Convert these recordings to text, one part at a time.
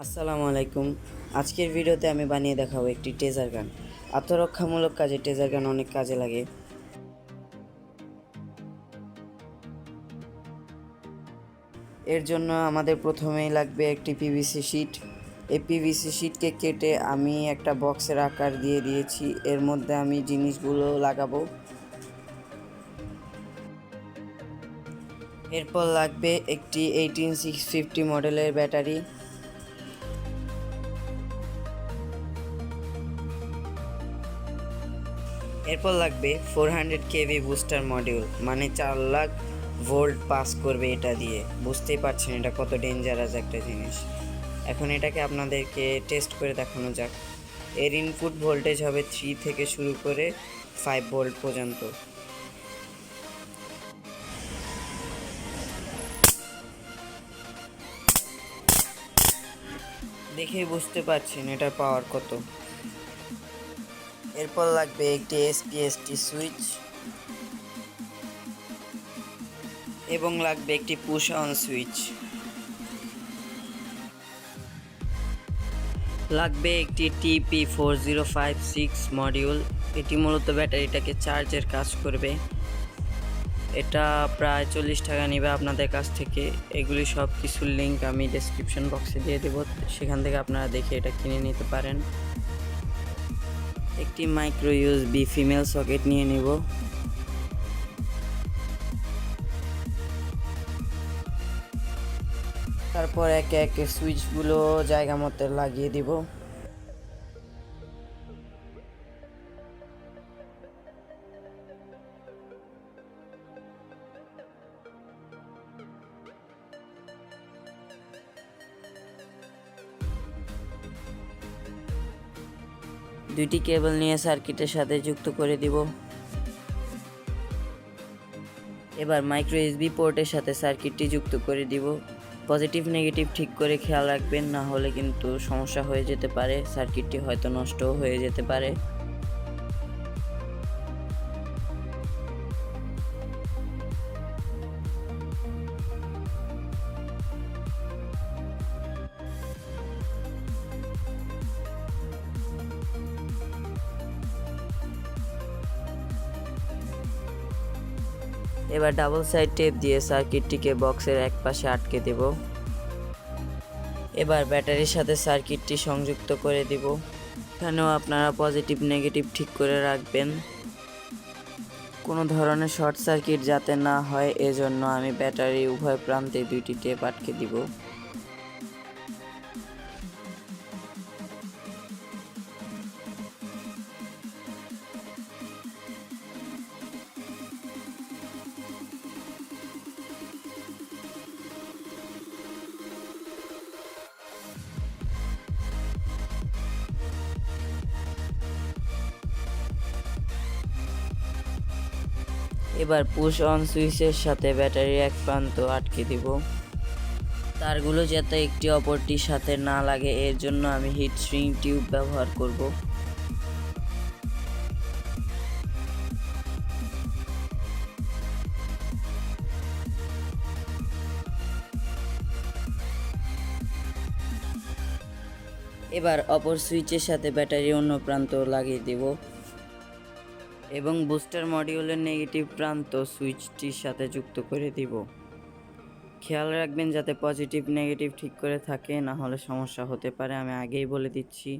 আসসালামু আলাইকুম। আজকের ভিডিওতে আমি বানিয়ে দেখাবো একটি টেজার গান। আত্মরক্ষামূলক কাজে টেজার গান অনেক কাজে লাগে। এর জন্য আমাদের প্রথমেই লাগবে একটি পিভিসি শিট। এই পিভিসি শিটকে কেটে আমি একটা বক্সের আকার দিয়ে দিয়েছি। এর মধ্যে আমি জিনিসগুলো লাগাবো। এরপর লাগবে একটি 18650 মডেলের ব্যাটারি। এরপর লাগবে 400 কেভি বুস্টার মডিউল, মানে 4 লাখ ভোল্ট পাস করবে এটা দিয়ে। বুঝতেই পারছেন এটা কত ডেঞ্জারাস একটা জিনিস। এখন এটাকে আপনাদেরকে টেস্ট করে দেখানো যাক। এর ইনপুট ভোল্টেজ হবে 3 থেকে শুরু করে 5 ভোল্ট পর্যন্ত। দেখেই বুঝতে পারছেন এটার পাওয়ার কত। এরপর লাগবে একটি এসপিএসটি সুইচ এবং লাগবে একটি পুশ অন সুইচ। লাগবে একটি TP4056 মডিউল। এটি মূলত ব্যাটারিটাকে চার্জের কাজ করবে। এটা প্রায় 40 টাকা নেবে আপনাদের কাছ থেকে। এগুলি সব কিছুর লিঙ্ক আমি ডেসক্রিপশন বক্সে দিয়ে দেবো, সেখান থেকে আপনারা দেখে এটা কিনে নিতে পারেন। একটি মাইক্রো ইউএসবি ফিমেল সকেট নিয়ে নিব। তারপর একে একে সুইচগুলো জায়গা মতো লাগিয়ে দিব। দুইটি কেবল নিয়ে সার্কিটের সাথে যুক্ত করে দিব। এবার মাইক্রো ইউএসবি পোর্টের সাথে সার্কিটটি যুক্ত করে দিব। পজিটিভ নেগেটিভ ঠিক করে খেয়াল রাখবেন, না হলে কিন্তু সমস্যা হয়ে যেতে পারে, সার্কিটটি হয়তো নষ্টও হয়ে যেতে পারে। এবার ডাবল সাইড টেপ দিয়ে সার্কিটটিকে বক্সের এক পাশে আটকে দেব। এবার ব্যাটারির সাথে সার্কিটটি সংযুক্ত করে দিব। এখানেও আপনারা পজিটিভ নেগেটিভ ঠিক করে রাখবেন, কোনো ধরনের শর্ট সার্কিট যাতে না হয়, এজন্য আমি ব্যাটারি উভয় প্রান্তে দুইটি টেপ আটকে দিব। এবার পুশ অন সুইচের সাথে ব্যাটারির এক প্রান্ত আটকে দিব। তারগুলো যাতে একটি অপরটির সাথে না লাগে, এর জন্য আমি হিট সিঙ্ক টিউব ব্যবহার করব। এবার অপর সুইচের সাথে ব্যাটারির অন্য প্রান্ত লাগিয়ে দেব এবং বুস্টার মডিউলের নেগেটিভ প্রান্ত সুইচটির সাথে যুক্ত করে দিব। খেয়াল রাখবেন যাতে পজিটিভ নেগেটিভ ঠিক করে থাকে, না হলে সমস্যা হতে পারে, আমি আগেই বলে দিচ্ছি।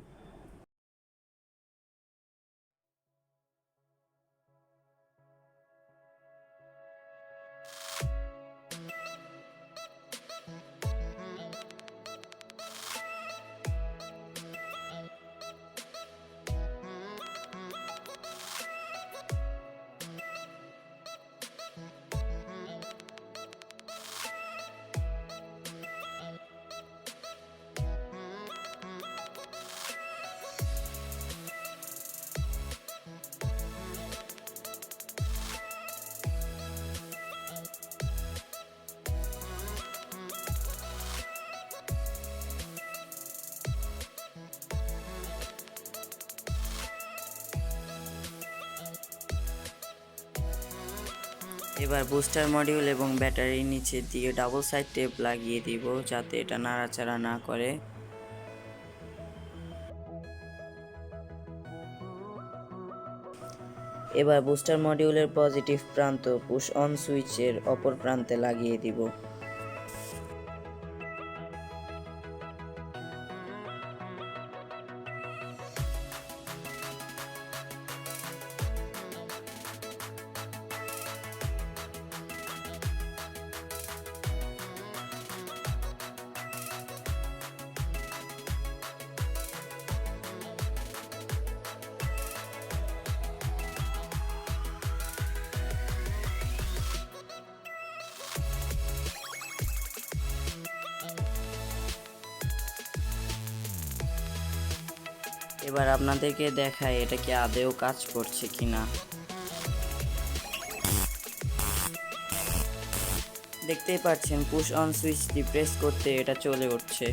এবার বুস্টার মডিউল এবং ব্যাটারির নিচের দিকে ডাবল সাইড টেপ লাগিয়ে দিব, যাতে এটা নাড়াচাড়া না করে। এবার বুস্টার মডিউলের পজিটিভ প্রান্ত পুশ অন সুইচের অপর প্রান্তে লাগিয়ে দিব। এবার আপনাদেরকে দেখাই এটা কি আদৌ কাজ করছে কিনা। দেখতেই পাচ্ছেন পুশ অন সুইচটি প্রেস করতে এটা চলে উঠছে,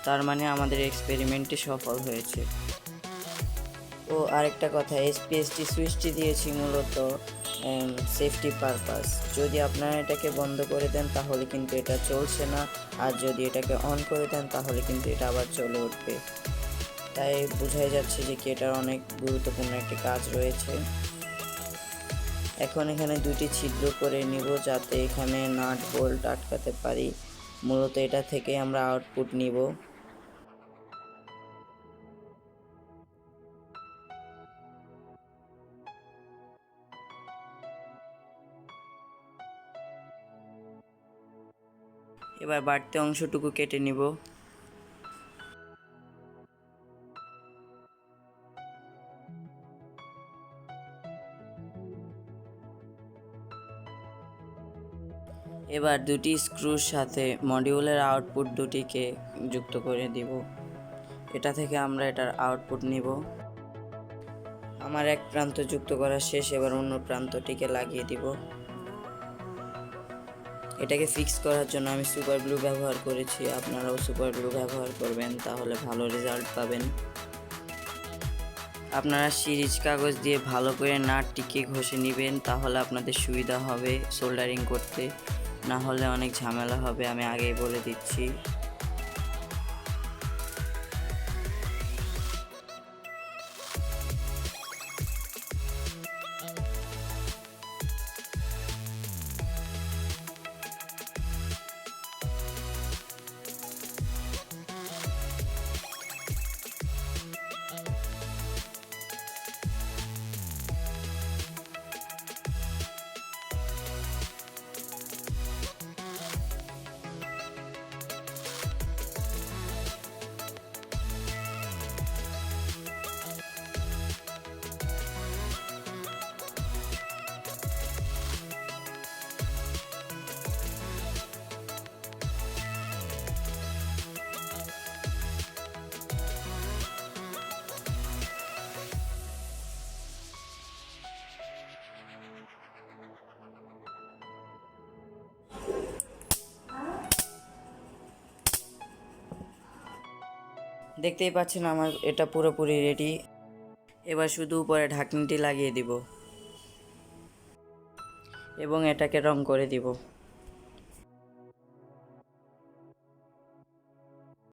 তার মানে আমাদের এক্সপেরিমেন্টটি সফল হয়েছে। ও আরেকটা কথা, এসপিএসটি সুইচটি দিয়েছি মূলত সেফটি পারপাস। যদি আপনারা এটাকে বন্ধ করে দেন তাহলে কিন্তু এটা চলছে না, আর যদি এটাকে অন করে দেন তাহলে কিন্তু এটা আবার চলে উঠবে। তাই বোঝাই যাচ্ছে যে কি এটার অনেক গুরুত্বপূর্ণ একটি কাজ রয়েছে। এখন এখানে দুটি ছিদ্র করে নিব যাতে এখানে নাট বোল্ট আটকাতে পারি। মূলত এটা থেকে আমরা আউটপুট নিব। এবার বাড়তি অংশটুকু কেটে নিব। এবার দুটি স্ক্রুর সাথে মডিউলের আউটপুট দুটিকে যুক্ত করে দিব। এটা থেকে আমরা এটার আউটপুট নিব। আমার এক প্রান্ত যুক্ত করা শেষ, এবার অন্য প্রান্তটিকে লাগিয়ে দিব। এটাকে ফিক্স করার জন্য আমি সুপার গ্লু ব্যবহার করেছি, আপনারাও সুপার গ্লু ব্যবহার করবেন, তাহলে ভালো রেজাল্ট পাবেন। আপনারা সিরিজ কাগজ দিয়ে ভালো করে নাটটিকে ঘষে নেবেন, তাহলে আপনাদের সুবিধা হবে সোল্ডারিং করতে, না হলে অনেক ঝামেলা হবে, আমি আগেই বলে দিচ্ছি। দেখতেই পাচ্ছেন আমার এটা পুরোপুরি রেডি। এবার শুধু উপরে ঢাকনিটি লাগিয়ে দিব এবং এটাকে রং করে দিব।